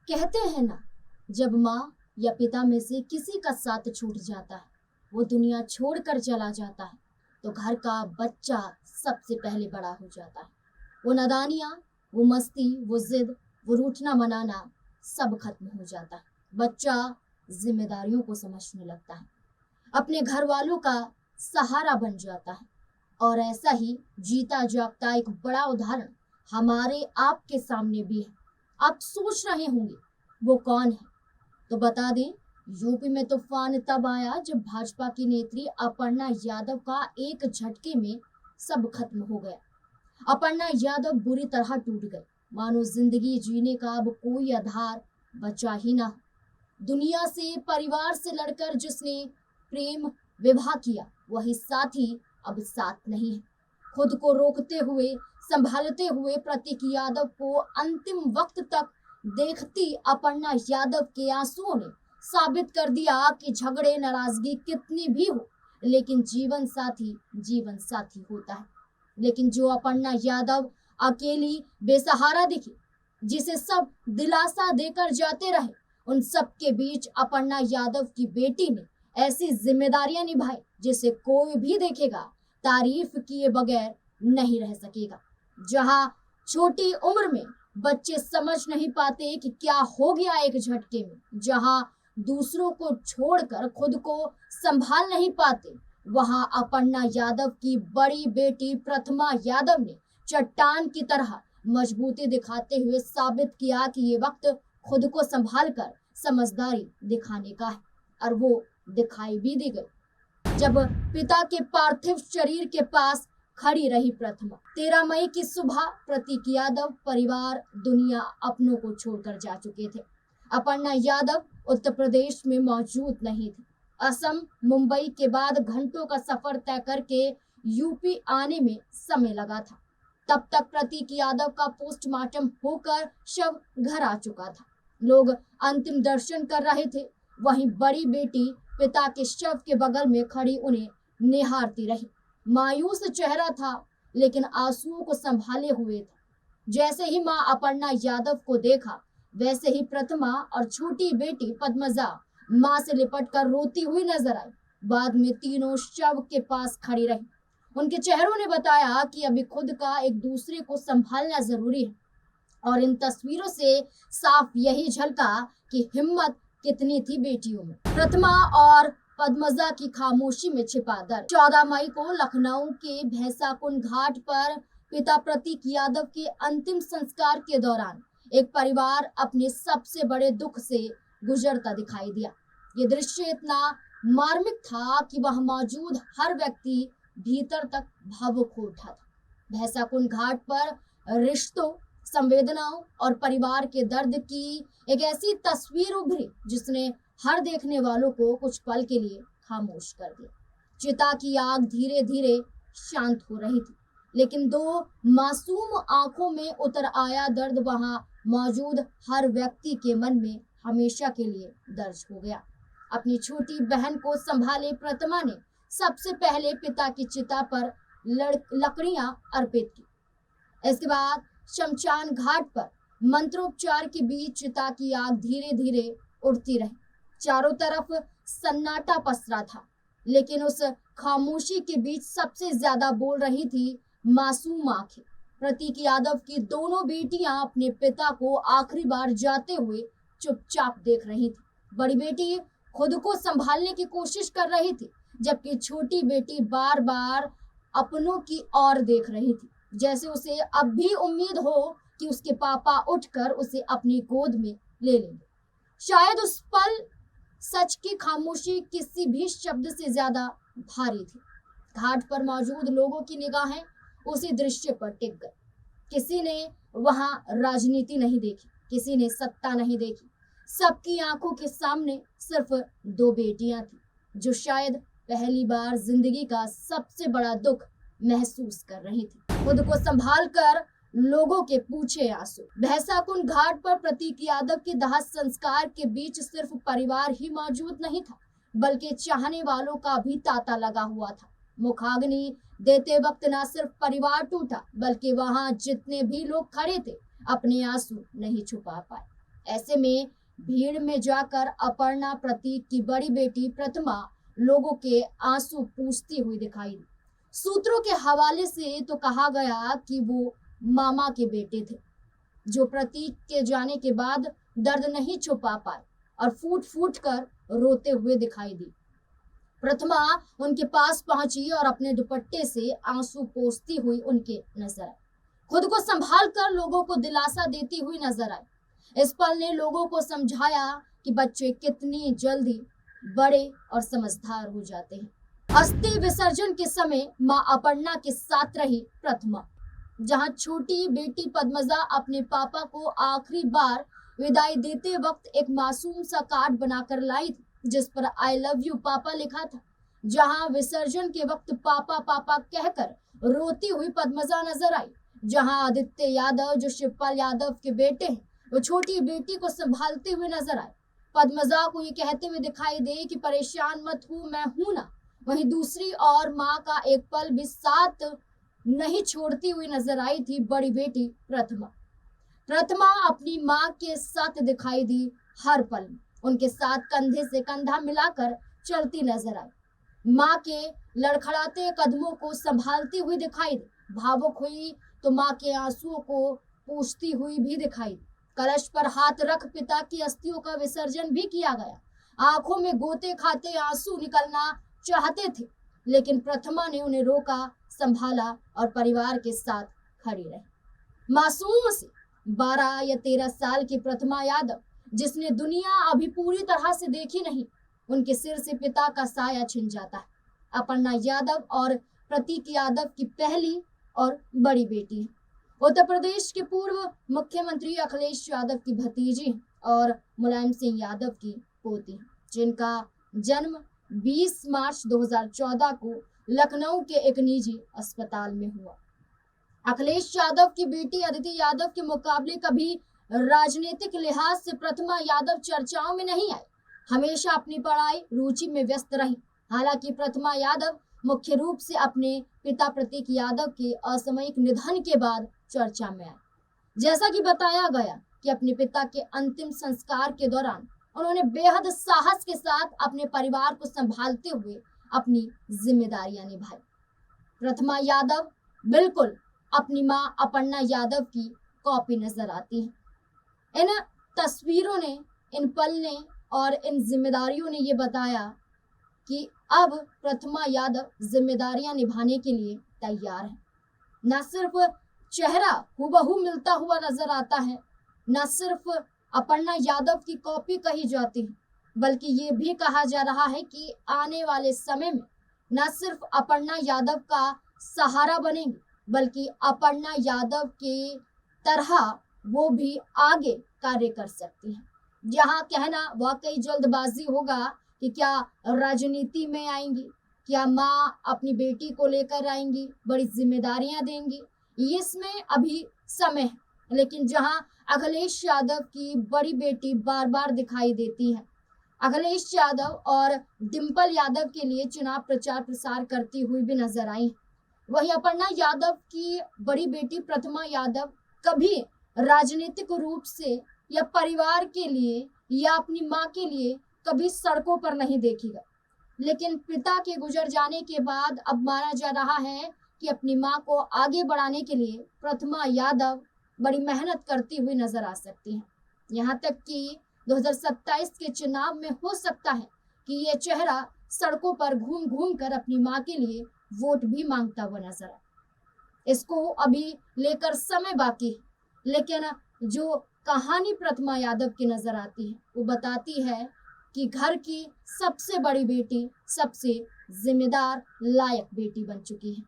कहते हैं ना, जब माँ या पिता में से किसी का साथ छूट जाता है, वो दुनिया छोड़कर चला जाता है, तो घर का बच्चा सबसे पहले बड़ा हो जाता है। वो नादानियाँ, वो मस्ती, वो जिद, वो रूठना मनाना सब खत्म हो जाता है। बच्चा जिम्मेदारियों को समझने लगता है, अपने घर वालों का सहारा बन जाता है। और ऐसा ही जीता जागता एक बड़ा उदाहरण हमारे आपके सामने भी है। आप सोच रहे होंगे वो कौन है, तो बता दें, यूपी में तूफान तब आया जब भाजपा की नेत्री अपर्णा यादव का एक झटके में सब खत्म हो गया। अपर्णा यादव बुरी तरह टूट गई, मानो जिंदगी जीने का अब कोई आधार बचा ही ना हो। दुनिया से, परिवार से लड़कर जिसने प्रेम विवाह किया, वही साथी अब साथ नहीं है। खुद को रोकते हुए, संभालते हुए प्रतीक यादव को अंतिम वक्त तक देखती अपर्णा यादव के आंसुओं ने साबित कर दिया कि झगड़े, नाराजगी कितनी भी हो, लेकिन जीवन साथी होता है। लेकिन जो अपर्णा यादव अकेली बेसहारा दिखी, जिसे सब दिलासा देकर जाते रहे, उन सब के बीच अपर्णा यादव की बेटी ने ऐसी जिम्मेदारियां निभाई जिसे कोई भी देखेगा तारीफ किए बगैर नहीं रह सकेगा। जहां छोटी उम्र में बच्चे समझ नहीं पाते कि क्या हो गया एक झटके में, जहां दूसरों को छोड़कर खुद को संभाल नहीं पाते, वहां अपर्णा यादव की बड़ी बेटी प्रतिमा यादव ने चट्टान की तरह मजबूती दिखाते हुए साबित किया कि ये वक्त खुद को संभाल कर समझदारी दिखाने का है। और वो दिखाई भी दी गई जब पिता के पार्थिव शरीर के पास खड़ी रही प्रतिमा। 13 मई की सुबह प्रतीक यादव, परिवार, दुनिया, अपनों को छोड़कर जा चुके थे। अपर्णा यादव उत्तर प्रदेश में मौजूद नहीं थी। असम, मुंबई के बाद घंटों का सफर तय करके यूपी आने में समय लगा था। तब तक प्रतीक यादव का पोस्टमार्टम होकर शव घर आ चुका था। लोग अंतिम दर्शन कर रहे थे, वहीं बड़ी बेटी पिता के शव के बगल में खड़ी उन्हें निहारती रही। मायूस चेहरा था, लेकिन आंसुओं को संभाले हुए था। जैसे ही मां अपर्णा यादव को देखा, वैसे ही प्रतिमा और छोटी बेटी पद्मजा मां से लिपटकर रोती हुई नजर आई। बाद में तीनों शव के पास खड़ी रही। उनके चेहरों ने बताया कि अभी खुद का एक दूसरे को संभालना जरूरी है। और इन तस्वीरों से साफ यही झलका कि हिम्मत कितनी थी बेटियों में। प्रतिमा और पद्मजा की खामोशी में छिपा दर्द। 14 मई को लखनऊ के भैंसाकुंड घाट पर पिता प्रतीक यादव के अंतिम संस्कार के दौरान एक परिवार अपने सबसे बड़े दुख से गुजरता दिखाई दिया। ये दृश्य इतना मार्मिक था कि वहां मौजूद हर व्यक्ति भीतर तक भावुक हो उठा था। भैंसाकुंड घाट पर रिश्तों, संवेदनाओं और परिवार के दर्द की एक ऐसी तस्वीर उभरी जिसने हर देखने वालों को कुछ पल के लिए खामोश कर दिया। चिता की आग धीरे धीरे शांत हो रही थी, लेकिन दो मासूम आंखों में उतर आया दर्द वहां मौजूद हर व्यक्ति के मन में हमेशा के लिए दर्ज हो गया। अपनी छोटी बहन को संभाले प्रतिमा ने सबसे पहले पिता की चिता पर लकड़ियां अर्पित की। इसके बाद शमशान घाट पर मंत्रोपचार के बीच चिता की आग धीरे धीरे उड़ती रही। चारों तरफ सन्नाटा पसरा था, लेकिन उस खामोशी के बीच सबसे ज्यादा बोल रही थी मासूम आंखें। प्रतीक यादव की दोनों बेटियां अपने पिता को आखिरी बार जाते हुए चुपचाप देख रही थी। बड़ी बेटी खुद को संभालने की कोशिश कर रही थी, जबकि छोटी बेटी बार बार अपनों की ओर देख रही थी, जैसे उसे अब भी उम्मीद हो कि उसके पापा उठकर उसे अपनी गोद में ले लेंगे। शायद उस पल सच की खामोशी किसी भी शब्द से ज्यादा भारी थी। घाट पर मौजूद लोगों की निगाहें उसी दृश्य पर टिक गई। किसी ने वहां राजनीति नहीं देखी, किसी ने सत्ता नहीं देखी। सबकी आंखों के सामने सिर्फ दो बेटियां थी, जो शायद पहली बार जिंदगी का सबसे बड़ा दुख महसूस कर रही थी। खुद को संभाल कर लोगों के पूछे आंसू। भैंसाकुंड घाट पर प्रतीक यादव के दाह संस्कार के बीच सिर्फ परिवार ही मौजूद नहीं था, बल्कि चाहने वालों का भी तांता लगा हुआ था। मुखाग्नि देते वक्त न सिर्फ परिवार टूटा, बल्कि वहां जितने भी लोग खड़े थे अपने आंसू नहीं छुपा पाए। ऐसे में भीड़ में जाकर अपर्णा प्रतीक की बड़ी बेटी प्रतिमा लोगों के आंसू पूंछती हुई दिखाई दी। सूत्रों के हवाले से तो कहा गया कि वो मामा के बेटे थे, जो प्रतीक के जाने के बाद दर्द नहीं छुपा पाए और फूट फूट कर रोते हुए दिखाई दी। प्रतिमा उनके पास पहुंची और अपने दुपट्टे से आंसू पोंछती हुई उनके नजर आई। खुद को संभाल कर लोगों को दिलासा देती हुई नजर आई। इस पल ने लोगों को समझाया कि बच्चे कितनी जल्दी बड़े और समझदार हो जाते हैं। अस्थि विसर्जन के समय मां अपर्णा के साथ रही प्रतिमा, जहां छोटी बेटी पद्मजा अपने पापा को आखिरी बार विदाई देते वक्त एक मासूम सा कार्ड बनाकर लाई थी, जिस पर आई लव यू पापा लिखा था। जहां विसर्जन के वक्त पापा पापा कहकर रोती हुई पद्मजा नजर आई। जहां आदित्य यादव, जो शिवपाल यादव के बेटे हैं, वो छोटी बेटी को संभालते हुए नजर आए। पद्मजा को ये कहते हुए दिखाई दे कि परेशान मत हो, मैं हूं ना। वहीं दूसरी ओर माँ का एक पल भी साथ नहीं छोड़ती हुई नजर आई थी बड़ी बेटी प्रतिमा। प्रतिमा अपनी माँ के साथ दिखाई दी हर पल, उनके साथ कंधे से कंधा मिलाकर चलती नजर आई। माँ के लड़खड़ाते कदमों को संभालती हुई दिखाई दी। भावुक हुई तो माँ के आंसुओं को पूछती हुई भी दिखाई दी। कलश पर हाथ रख पिता की अस्थियों का विसर्जन भी किया गया। आंखों में गोते खाते आंसू निकलना चाहते थे, लेकिन प्रतिमा ने उन्हें रोका, संभाला और परिवार के साथ खड़ी रही। मासूम से 12 या 13 साल की प्रतिमा यादव, जिसने दुनिया अभी पूरी तरह से देखी नहीं, उनके सिर से पिता का साया छिन जाता है। अपर्णा यादव और प्रतीक यादव की पहली और बड़ी बेटी है। उत्तर प्रदेश के पूर्व मुख्यमंत्री अखिलेश यादव की भतीजी और मुलायम सिंह यादव की पोती, जिनका जन्म 20 मार्च 2014 को लखनऊ के एक निजी अस्पताल में हुआ। अखिलेश यादव की बेटी अदिति यादव के मुकाबले कभी राजनीतिक लिहाज से प्रतिमा यादव चर्चाओं में नहीं आई। हमेशा अपनी पढ़ाई रुचि में व्यस्त रही। हालांकि प्रतिमा यादव मुख्य रूप से अपने पिता प्रतीक यादव के असामयिक निधन के बाद चर्चा में आई। जैसा कि बताया गया कि अपने पिता के अंतिम संस्कार के दौरान उन्होंने बेहद साहस के साथ अपने परिवार को संभालते हुए अपनी जिम्मेदारियां निभाई। प्रतिमा यादव बिल्कुल अपनी मां अपर्णा यादव की कॉपी नजर आती है। इन तस्वीरों ने, इन पल ने और इन जिम्मेदारियों ने ये बताया कि अब प्रतिमा यादव जिम्मेदारियां निभाने के लिए तैयार है। न सिर्फ चेहरा हुबहू मिलता हुआ नजर आता है, न सिर्फ अपर्णा यादव की कॉपी कही जाती है, बल्कि ये भी कहा जा रहा है कि आने वाले समय में न सिर्फ अपर्णा यादव का सहारा बनेंगी, बल्कि अपर्णा यादव के तरह वो भी आगे कार्य कर सकती हैं। यहाँ कहना वाकई जल्दबाजी होगा कि क्या राजनीति में आएंगी, क्या माँ अपनी बेटी को लेकर आएंगी, बड़ी जिम्मेदारियां देंगी, इसमें अभी समय है। लेकिन जहां अखिलेश यादव की बड़ी बेटी बार बार दिखाई देती है, अखिलेश यादव और डिंपल यादव के लिए चुनाव प्रचार प्रसार करती हुई भी नजर आई, वहीं अपर्णा यादव की बड़ी बेटी प्रतिमा यादव कभी राजनीतिक रूप से या परिवार के लिए या अपनी माँ के लिए कभी सड़कों पर नहीं देखी गई। लेकिन पिता के गुजर जाने के बाद अब माना जा रहा है कि अपनी माँ को आगे बढ़ाने के लिए प्रतिमा यादव बड़ी मेहनत करती हुई नजर आ सकती हैं। यहाँ तक कि 2027 के चुनाव में हो सकता है कि ये चेहरा सड़कों पर घूम घूम कर अपनी माँ के लिए वोट भी मांगता हुआ नजर आए। इसको अभी लेकर समय बाकी है, लेकिन जो कहानी प्रतिमा यादव की नजर आती है वो बताती है कि घर की सबसे बड़ी बेटी सबसे जिम्मेदार, लायक बेटी बन चुकी है।